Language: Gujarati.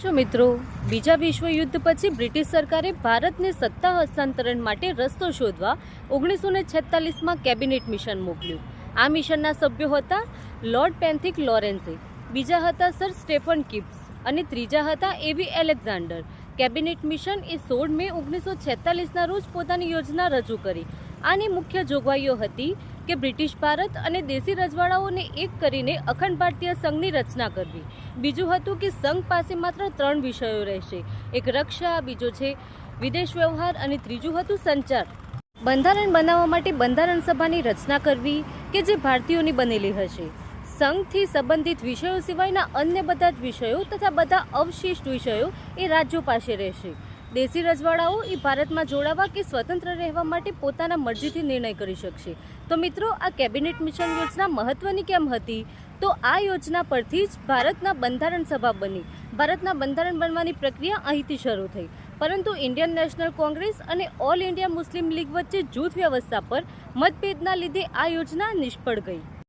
જો મિત્રો, બીજા વિશ્વયુદ્ધ પછી બ્રિટિશ સરકારે ભારતને સત્તા હસ્તાંતરણ માટે રસ્તો શોધવા 1946માં કેબિનેટ મિશન મોકલ્યું. આ મિશનના સભ્યો હતા લોર્ડ પેન્થિક લોરેન્સે, બીજા હતા સર સ્ટેફન કિપ્સ અને ત્રીજા હતા એવી એલેક્ઝાન્ડર. કેબિનેટ મિશન એ 16 મે 1946ના રોજ પોતાની યોજના રજૂ કરી. આની મુખ્ય જોગવાઈઓ હતી કે બ્રિટિશ ભારત અને દેશી રજવાડાઓને એક કરીને અખંડ ભારતીય સંઘની રચના કરવી. બીજું હતું કે સંઘ પાસે માત્ર 3 વિષયો રહેશે, એક રક્ષા, બીજો છે વિદેશ વ્યવહાર અને ત્રીજું હતું સંચાર. બંધારણ બનાવવા માટે બંધારણ સભાની રચના કરવી કે જે ભારતીયોની બનેલી હશે. સંઘથી સંબંધિત વિષયો સિવાયના અન્ય બધા જ વિષયો તથા બધા અવશિષ્ટ વિષયો એ રાજ્યો પાસે રહેશે. દેશી રજવાડાઓ એ ભારતમાં જોડાવા કે સ્વતંત્ર રહેવા માટે પોતાના મરજીથી નિર્ણય કરી શકશે. તો મિત્રો, આ કેબિનેટ મિશન યોજના મહત્વની કેમ હતી? તો આ યોજના પરથી જ ભારતના બંધારણ સભા બની. ભારતના બંધારણ બનવાની પ્રક્રિયા અહીંથી શરૂ થઈ. પરંતુ ઇન્ડિયન નેશનલ કોંગ્રેસ અને ઓલ ઇન્ડિયા મુસ્લિમ લીગ વચ્ચે જૂથ વ્યવસ્થા પર મતભેદના લીધે આ યોજના નિષ્ફળ ગઈ.